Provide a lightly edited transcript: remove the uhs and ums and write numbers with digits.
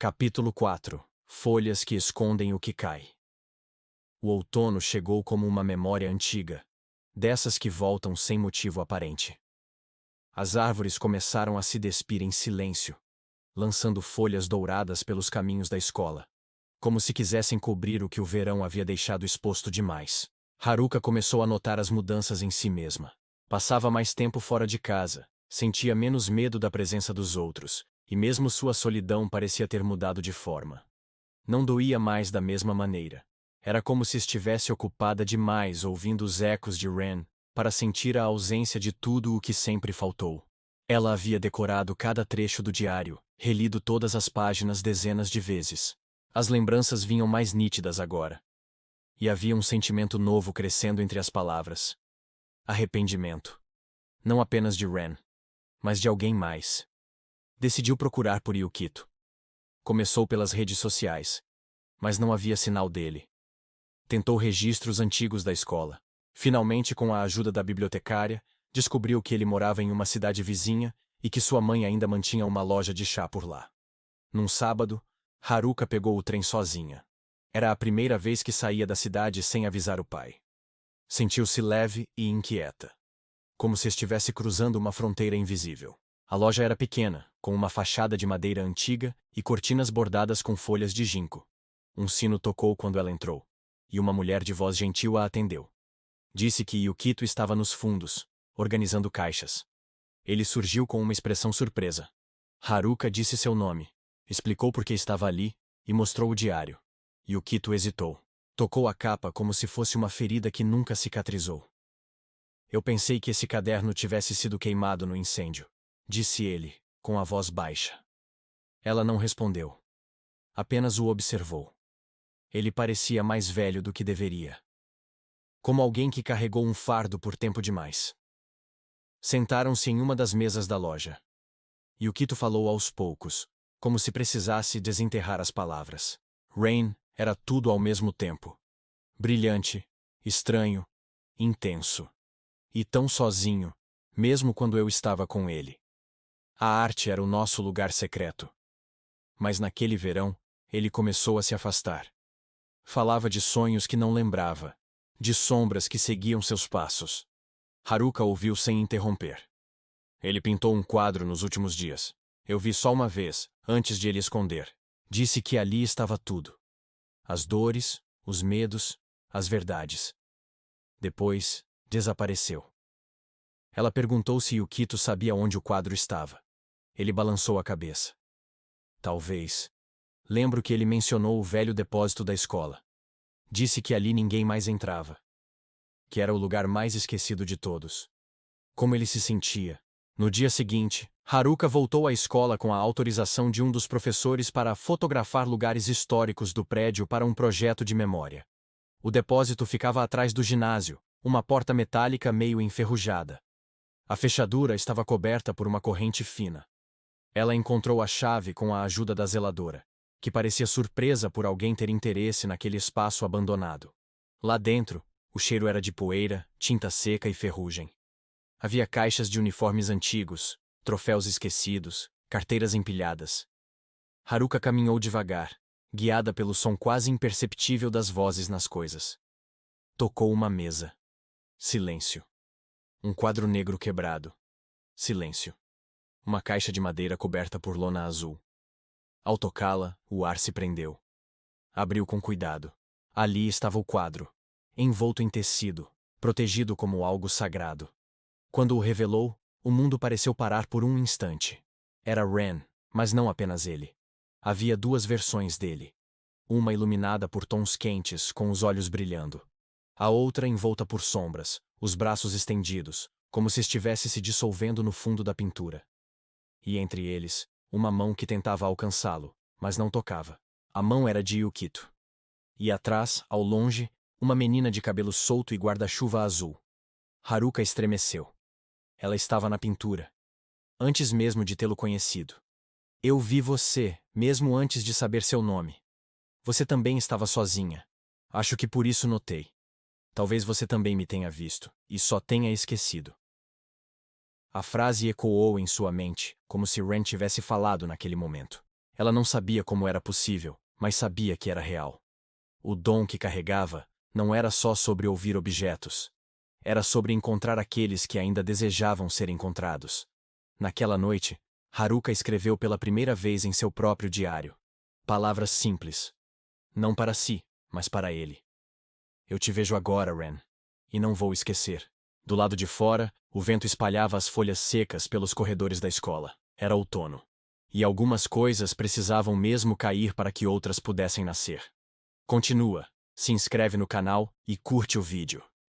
Capítulo 4. Folhas que escondem o que cai. O outono chegou como uma memória antiga, dessas que voltam sem motivo aparente. As árvores começaram a se despir em silêncio, lançando folhas douradas pelos caminhos da escola, como se quisessem cobrir o que o verão havia deixado exposto demais. Haruka começou a notar as mudanças em si mesma. Passava mais tempo fora de casa, sentia menos medo da presença dos outros, e mesmo sua solidão parecia ter mudado de forma. Não doía mais da mesma maneira. Era como se estivesse ocupada demais ouvindo os ecos de Ren, para sentir a ausência de tudo o que sempre faltou. Ela havia decorado cada trecho do diário, relido todas as páginas dezenas de vezes. As lembranças vinham mais nítidas agora. E havia um sentimento novo crescendo entre as palavras. Arrependimento. Não apenas de Ren, mas de alguém mais. Decidiu procurar por Yukito. Começou pelas redes sociais, mas não havia sinal dele. Tentou registros antigos da escola. Finalmente, com a ajuda da bibliotecária, descobriu que ele morava em uma cidade vizinha e que sua mãe ainda mantinha uma loja de chá por lá. Num sábado, Haruka pegou o trem sozinha. Era a primeira vez que saía da cidade sem avisar o pai. Sentiu-se leve e inquieta, como se estivesse cruzando uma fronteira invisível. A loja era pequena, com uma fachada de madeira antiga e cortinas bordadas com folhas de ginkgo. Um sino tocou quando ela entrou, e uma mulher de voz gentil a atendeu. Disse que Yukito estava nos fundos, organizando caixas. Ele surgiu com uma expressão surpresa. Haruka disse seu nome, explicou por que estava ali e mostrou o diário. Yukito hesitou. Tocou a capa como se fosse uma ferida que nunca cicatrizou. Eu pensei que esse caderno tivesse sido queimado no incêndio, disse ele, com a voz baixa. Ela não respondeu. Apenas o observou. Ele parecia mais velho do que deveria. Como alguém que carregou um fardo por tempo demais. Sentaram-se em uma das mesas da loja. Yukito falou aos poucos, como se precisasse desenterrar as palavras. Rain era tudo ao mesmo tempo. Brilhante, estranho, intenso. E tão sozinho, mesmo quando eu estava com ele. A arte era o nosso lugar secreto. Mas naquele verão, ele começou a se afastar. Falava de sonhos que não lembrava, de sombras que seguiam seus passos. Haruka ouviu sem interromper. Ele pintou um quadro nos últimos dias. Eu vi só uma vez, antes de ele esconder. Disse que ali estava tudo. As dores, os medos, as verdades. Depois, desapareceu. Ela perguntou se Yukito sabia onde o quadro estava. Ele balançou a cabeça. Talvez. Lembro que ele mencionou o velho depósito da escola. Disse que ali ninguém mais entrava. Que era o lugar mais esquecido de todos. Como ele se sentia. No dia seguinte, Haruka voltou à escola com a autorização de um dos professores para fotografar lugares históricos do prédio para um projeto de memória. O depósito ficava atrás do ginásio, uma porta metálica meio enferrujada. A fechadura estava coberta por uma corrente fina. Ela encontrou a chave com a ajuda da zeladora, que parecia surpresa por alguém ter interesse naquele espaço abandonado. Lá dentro, o cheiro era de poeira, tinta seca e ferrugem. Havia caixas de uniformes antigos, troféus esquecidos, carteiras empilhadas. Haruka caminhou devagar, guiada pelo som quase imperceptível das vozes nas coisas. Tocou uma mesa. Silêncio. Um quadro negro quebrado. Silêncio. Uma caixa de madeira coberta por lona azul. Ao tocá-la, o ar se prendeu. Abriu com cuidado. Ali estava o quadro, envolto em tecido, protegido como algo sagrado. Quando o revelou, o mundo pareceu parar por um instante. Era Ren, mas não apenas ele. Havia duas versões dele. Uma iluminada por tons quentes, com os olhos brilhando. A outra envolta por sombras, os braços estendidos, como se estivesse se dissolvendo no fundo da pintura. E entre eles, uma mão que tentava alcançá-lo, mas não tocava. A mão era de Yukito. E atrás, ao longe, uma menina de cabelo solto e guarda-chuva azul. Haruka estremeceu. Ela estava na pintura. Antes mesmo de tê-lo conhecido. Eu vi você, mesmo antes de saber seu nome. Você também estava sozinha. Acho que por isso notei. Talvez você também me tenha visto, e só tenha esquecido. A frase ecoou em sua mente, como se Ren tivesse falado naquele momento. Ela não sabia como era possível, mas sabia que era real. O dom que carregava não era só sobre ouvir objetos. Era sobre encontrar aqueles que ainda desejavam ser encontrados. Naquela noite, Haruka escreveu pela primeira vez em seu próprio diário. Palavras simples. Não para si, mas para ele. Eu te vejo agora, Ren. E não vou esquecer. Do lado de fora, o vento espalhava as folhas secas pelos corredores da escola. Era outono. E algumas coisas precisavam mesmo cair para que outras pudessem nascer. Continua, se inscreve no canal e curte o vídeo.